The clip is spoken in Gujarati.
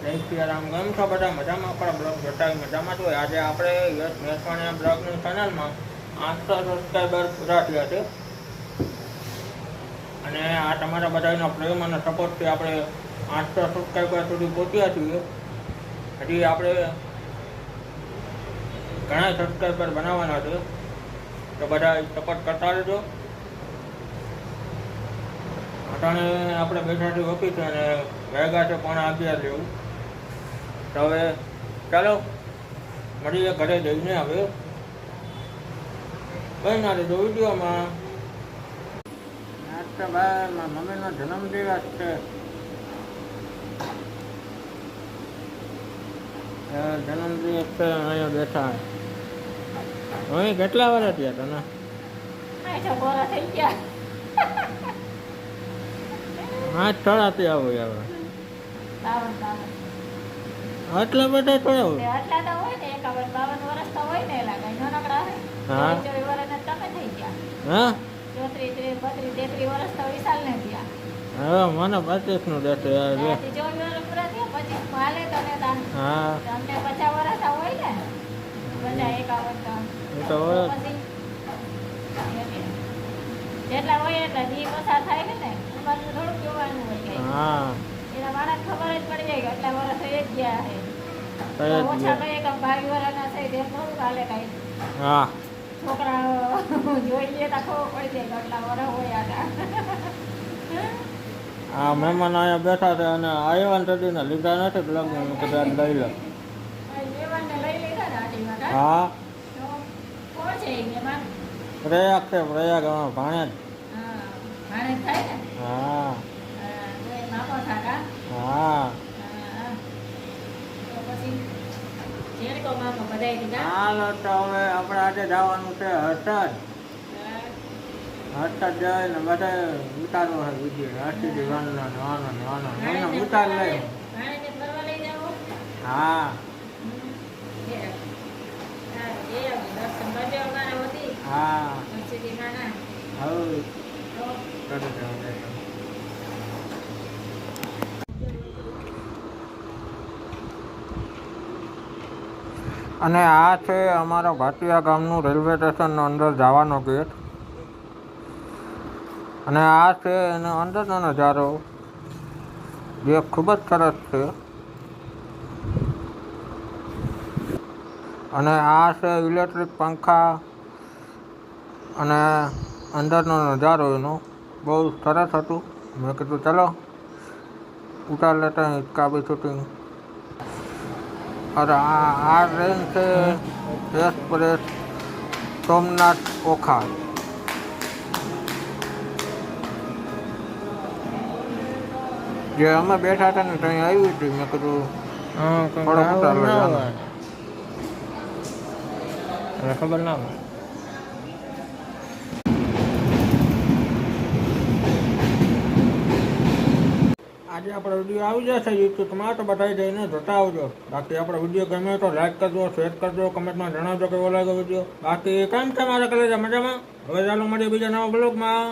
જય સિયારામ. કેમ છો બધા? મજામાં? આપણા બ્લોગ જોતા હોય મજામાં જ હોય. આજે આપણે યશ મેસવાણીયા બ્લોગની ચેનલમાં 800 સબસ્ક્રાઈબર પૂરા થયા છે અને આ તમારા બધાનો પ્રેમ અને સપોર્ટથી આપણે 800 સબસ્ક્રાઈબર સુધી પહોંચ્યા છીએ. હજી આપણે ઘણા સબસ્ક્રાઈબર બનાવવાના છે, તો બધા સપોર્ટ કરતા રહેજો. અટાણે આપણે બેઠાથી ઓફિસ અને ભેગા છે 11:30 જેવું. તો હવે ચાલો મળીએ ઘરે જઈને. હવે કઈ ના રહેજો વિડીયોમાં. આજ તો ભાઈ મારા મમ્મીનો જન્મદિવસ છે. જન્મદિવસ છે, અહીંયા બેઠા. અહીં કેટલા વર્ષ થયા તને? હા, ચડાતી આવું હવે. આટલા બધા ચડાવું? હા, હવે મને 25 નું દેશે. હા, તો હોય જેટલા હોય એટલા દી પસાર થાય છે ને, થોડુંક જોવાનું હોય. હા, એના માણસ ખબર જ પડી જાય કે આટલા વર્ષ થઈ જ ગયા છે. થઈ જ ઓછા ગયા. કહીએ કે 22 વર્ષના છે તેમ થોડુંક હાલે કાંઈ. હા, છોકરા જોઈ લે તો ખબર પડી જાય કે આટલા વર્ષ હોય આટલા. આ મહેમાન અહીંયા બેઠા છે અને આવ્યા સુધી ને લીધા નથી લગ્ન કદાચ લઈ લો. મહેમાનને લઈ લીધા ને આટીમાં કાં? હા, તો કોણ છે એ મહેમાન? પ્રયાગ છે, પ્રયાગ ભાણે જ. હા, ભાણે જ થાય ને? હા, તો એ માપો થા કાં? હા. હા. તો પછી જેડકો મામો બધાય દીધા? હાલો તો હવે આપણે આજે જવાનું છે હર્ષદ. હર્ષદ જઈને બધા ઉતારવો છે વિડીયો. હર્ષદ વાનો ઉતાર લઈ. ભાણેજને ફરવા લઈ જાઓ? હા, દર્શન કરજો અમારા વતી. હા, હર્ષદી માના. હવે તો કરી દેવાનું. અને આ છે અમારા ભાટિયા ગામનું રેલવે સ્ટેશનનો અંદર જવાનો ગેટ. અને આ છે એનો અંદરનો નજારો, જે ખૂબ જ સરસ છે. અને આ છે ઇલેક્ટ્રિક પંખા અને અંદરનો નજારો એનો બહુ સરસ હતું. મેં કીધું ચલો ઉતાર લેતા हैं इसका भी शूटिंग. और આ ટ્રેન છે એક્સપ્રેસ સોમનાથ ઓખા. જે અમે બેઠા હતા ને ત્યાં આવી હતી. મેં કીધું થોડો ઉતાર લઈ. ખબર ના હોય. આજે આપણો વિડીયો આવી જશે યુટ્યુબમાં, તો બધા જઈને જોતા આવજો. બાકી આપણો વિડીયો ગમે તો લાઈક કરજો, શેર કરજો, કમેન્ટમાં જણાવજો કેવો લાગ્યો વિડીયો. બાકી કેમ છે મારા કલેજા? મજામાં? હવે ચાલો મળીએ બીજા નવા બ્લોગમાં.